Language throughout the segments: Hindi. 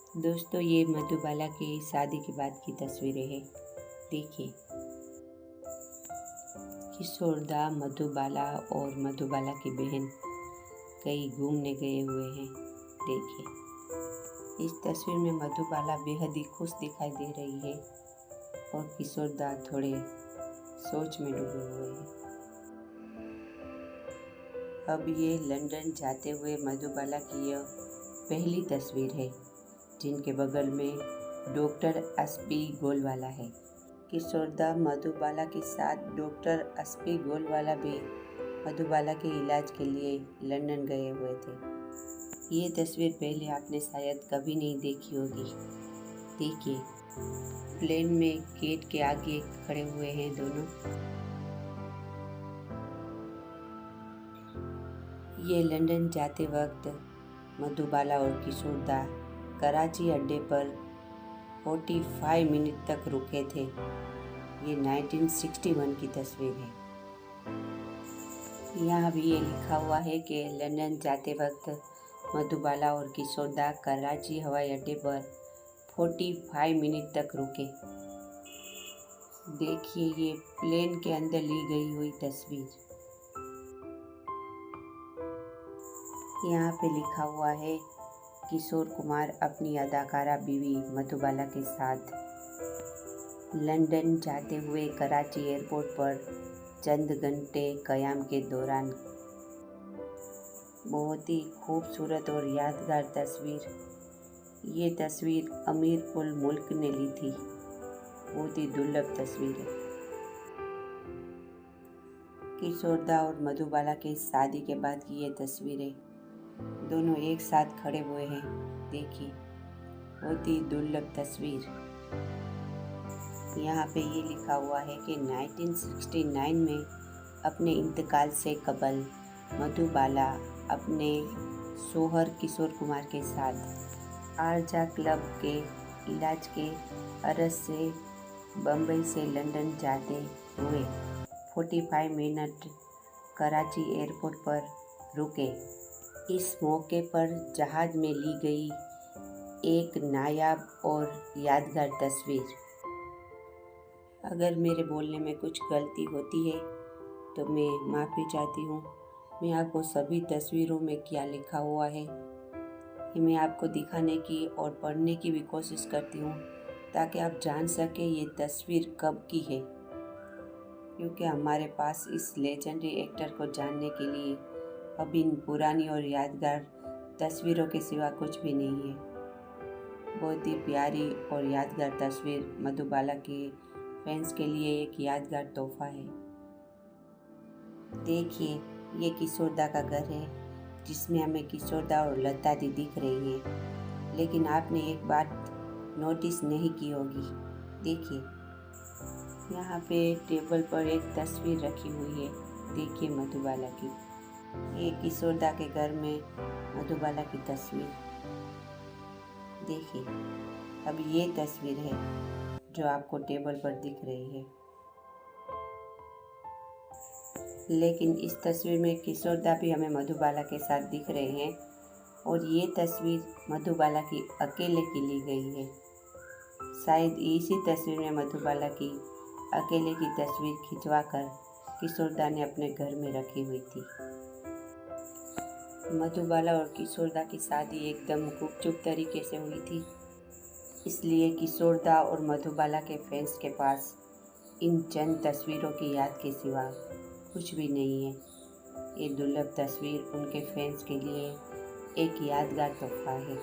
दोस्तों, ये मधुबाला की शादी के बाद की तस्वीरें हैं। देखिए, किशोरदा, मधुबाला और मधुबाला की बहन कहीं घूमने गए हुए हैं। देखिए, इस तस्वीर में मधुबाला बेहद ही खुश दिखाई दे रही है और किशोरदा थोड़े सोच में डूबे हुए हैं। अब ये लंदन जाते हुए मधुबाला की यह पहली तस्वीर है, जिनके बगल में डॉक्टर एसपी गोलवाला है। किशोरदा मधुबाला के साथ डॉक्टर एसपी गोलवाला भी मधुबाला के इलाज के लिए लंदन गए हुए थे। ये तस्वीर पहले आपने शायद कभी नहीं देखी होगी। देखिए, प्लेन में गेट के आगे खड़े हुए हैं दोनों। ये लंदन जाते वक्त मधुबाला और किशोरदा कराची अड्डे पर 45 मिनट तक रुके थे। ये 1961 की तस्वीर है। यहाँ भी ये लिखा हुआ है कि लंदन जाते वक्त मधुबाला और किशोरदा कराची हवाई अड्डे पर 45 मिनट तक रुके। देखिए, ये प्लेन के अंदर ली गई हुई तस्वीर। यहाँ पे लिखा हुआ है, किशोर कुमार अपनी अदाकारा बीवी मधुबाला के साथ लंदन जाते हुए कराची एयरपोर्ट पर चंद घंटे क़याम के दौरान। बहुत ही खूबसूरत और यादगार तस्वीर। ये तस्वीर अमीर उल मुल्क ने ली थी। बहुत ही दुर्लभ तस्वीर है। किशोरदा और मधुबाला के शादी के बाद की ये तस्वीरें, दोनों एक साथ खड़े हुए हैं। देखिए, बहुत ही दुर्लभ तस्वीर। यहाँ पे ये लिखा हुआ है कि 1969 में अपने इंतकाल से कबल मधुबाला अपने शोहर किशोर कुमार के साथ आरजा क्लब के इलाज के अर्ज से बम्बई से लंदन जाते हुए 45 मिनट कराची एयरपोर्ट पर रुके। इस मौके पर जहाज़ में ली गई एक नायाब और यादगार तस्वीर। अगर मेरे बोलने में कुछ गलती होती है तो मैं माफ़ी चाहती हूँ। मैं आपको सभी तस्वीरों में क्या लिखा हुआ है ये मैं आपको दिखाने की और पढ़ने की भी कोशिश करती हूँ, ताकि आप जान सकें ये तस्वीर कब की है। क्योंकि हमारे पास इस लेजेंडरी एक्टर को जानने के लिए अब इन पुरानी और यादगार तस्वीरों के सिवा कुछ भी नहीं है। बहुत ही प्यारी और यादगार तस्वीर मधुबाला के फैंस के लिए एक यादगार तोहफा है। देखिए, ये किशोरदा का घर है, जिसमें हमें किशोरदा और लता दी दिख रही है। लेकिन आपने एक बात नोटिस नहीं की होगी। देखिए, यहाँ पे टेबल पर एक तस्वीर रखी हुई है। देखिए, मधुबाला की। ये किशोरदा के घर में मधुबाला की तस्वीर। देखिए, अब ये तस्वीर है जो आपको टेबल पर दिख रही है। लेकिन इस तस्वीर में किशोरदा भी हमें मधुबाला के साथ दिख रहे हैं और ये तस्वीर मधुबाला की अकेले की ली गई है। शायद इसी तस्वीर में मधुबाला की अकेले की तस्वीर खिंचवाकर किशोरदा ने अपने घर में रखी हुई थी। मधुबाला और किशोरदा की शादी एकदम गुपचुप तरीके से हुई थी, इसलिए किशोरदा और मधुबाला के फैंस के पास इन चंद तस्वीरों की याद के सिवा कुछ भी नहीं है। ये दुर्लभ तस्वीर उनके फैंस के लिए एक यादगार तोहफा है।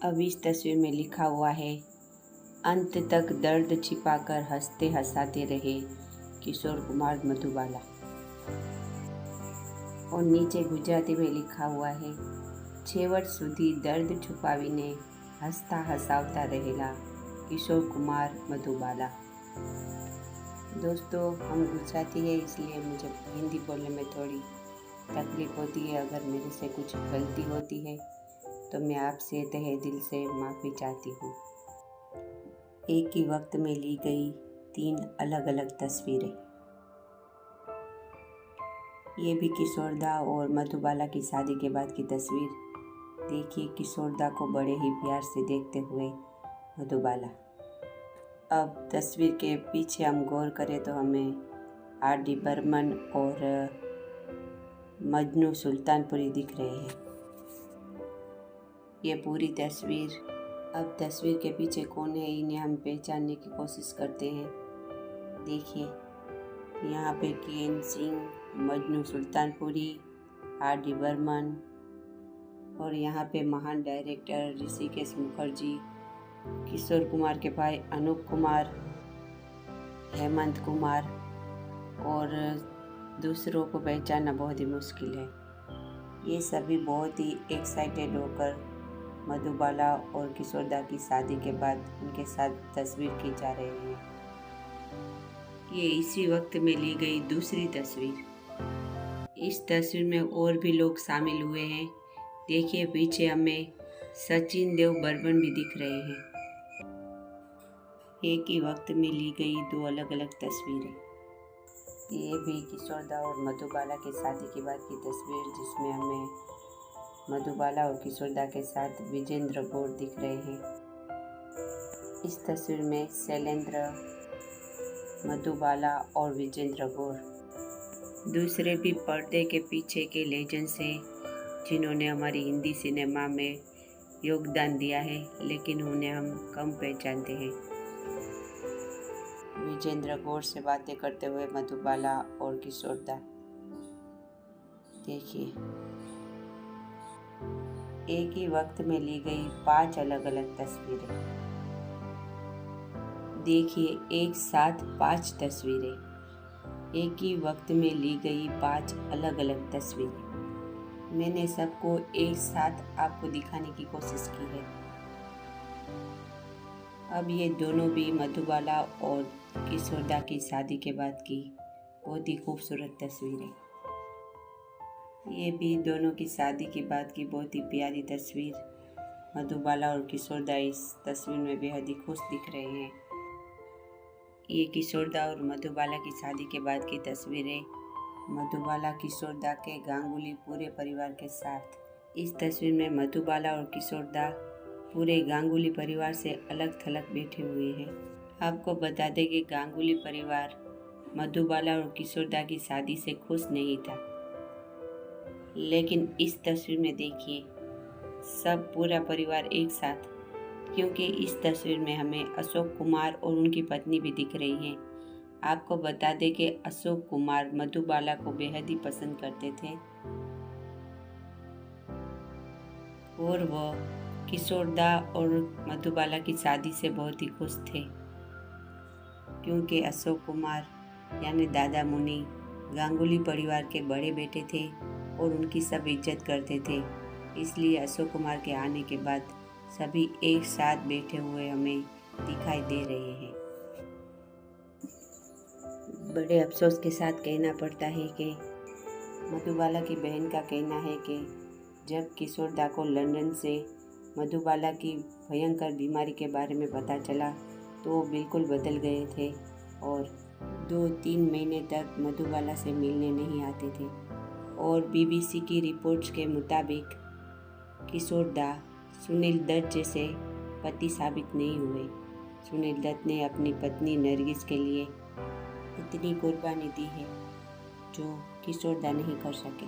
अब इस तस्वीर में लिखा हुआ है, अंत तक दर्द छिपाकर हंसते हंसाते रहे किशोर कुमार मधुबाला। और नीचे गुजराती में लिखा हुआ है, छेवट सुधी दर्द छुपावीने हंसता हंसावता रहेला किशोर कुमार मधुबाला। दोस्तों, हम गुजराती है, इसलिए मुझे हिंदी बोलने में थोड़ी तकलीफ होती है। अगर मेरे से कुछ गलती होती है तो मैं आपसे तहे दिल से माफ़ी चाहती हूँ। एक ही वक्त में ली गई 3 अलग अलग तस्वीरें। ये भी किशोरदा और मधुबाला की शादी के बाद की तस्वीर। देखिए किशोरदा को बड़े ही प्यार से देखते हुए मधुबाला। अब तस्वीर के पीछे हम गौर करें तो हमें R.D. बर्मन और मजनू सुल्तानपुरी दिख रहे हैं। ये पूरी तस्वीर, अब तस्वीर के पीछे कौन है इन्हें हम पहचानने की कोशिश करते हैं। देखिए यहाँ पे केएन सिंह, मजनू सुल्तानपुरी, R.D. बर्मन और यहाँ पे महान डायरेक्टर ऋषिकेश मुखर्जी, किशोर कुमार के भाई अनूप कुमार, हेमंत कुमार और दूसरों को पहचानना बहुत ही मुश्किल है। ये सभी बहुत ही एक्साइटेड होकर मधुबाला और किशोरदा की शादी के बाद उनके साथ तस्वीर खींचा रहे हैं। ये इसी वक्त में ली गई दूसरी तस्वीर। इस तस्वीर में और भी लोग शामिल हुए हैं। देखिए पीछे हमें सचिन देव बर्मन भी दिख रहे हैं। एक ही वक्त में ली गई दो अलग अलग तस्वीरें। ये भी किशोरदा और मधुबाला की शादी के बाद की तस्वीर, जिसमें हमें मधुबाला और किशोरदा के साथ विजेंद्र गौड़ दिख रहे हैं। इस तस्वीर में शैलेंद्र, मधुबाला और विजेंद्र गौड़ दूसरे भी पर्दे के पीछे के लेजेंड्स हैं, जिन्होंने हमारी हिंदी सिनेमा में योगदान दिया है, लेकिन उन्हें हम कम पहचानते हैं। विजेंद्र गौड़ से बातें करते हुए मधुबाला और किशोरदा। देखिए एक ही वक्त में ली गई 5 अलग अलग तस्वीरें। देखिए एक साथ 5 तस्वीरें, एक ही वक्त में ली गई 5 अलग अलग तस्वीरें। मैंने सबको एक साथ आपको दिखाने की कोशिश की है। अब ये दोनों भी मधुबाला और किशोरदा की शादी के बाद की बहुत ही खूबसूरत तस्वीरें। ये भी दोनों की शादी के बाद की बहुत ही प्यारी तस्वीर। मधुबाला और किशोरदा इस तस्वीर में बेहद ही खुश दिख रहे हैं। ये किशोरदा और मधुबाला की शादी के बाद की तस्वीरें। मधुबाला किशोरदा के गांगुली पूरे परिवार के साथ। इस तस्वीर में मधुबाला और किशोरदा पूरे गांगुली परिवार से अलग थलग बैठे हुए हैं। आपको बता दें कि गांगुली परिवार मधुबाला और किशोरदा की शादी से खुश नहीं था, लेकिन इस तस्वीर में देखिए सब पूरा परिवार एक साथ, क्योंकि इस तस्वीर में हमें अशोक कुमार और उनकी पत्नी भी दिख रही हैं। आपको बता दें कि अशोक कुमार मधुबाला को बेहद ही पसंद करते थे और वह किशोरदा और मधुबाला की शादी से बहुत ही खुश थे, क्योंकि अशोक कुमार यानी दादा मुनि गांगुली परिवार के बड़े बेटे थे और उनकी सब इज्जत करते थे। इसलिए अशोक कुमार के आने के बाद सभी एक साथ बैठे हुए हमें दिखाई दे रहे हैं। बड़े अफसोस के साथ कहना पड़ता है कि मधुबाला की बहन का कहना है कि जब किशोरदा को लंदन से मधुबाला की भयंकर बीमारी के बारे में पता चला तो वो बिल्कुल बदल गए थे और 2-3 महीने तक मधुबाला से मिलने नहीं आते थे। और BBC की रिपोर्ट्स के मुताबिक किशोरदा सुनील दत्त जैसे पति साबित नहीं हुए। सुनील दत्त ने अपनी पत्नी नरगिस के लिए इतनी कुर्बानी दी है जो किशोरदा नहीं कर सके।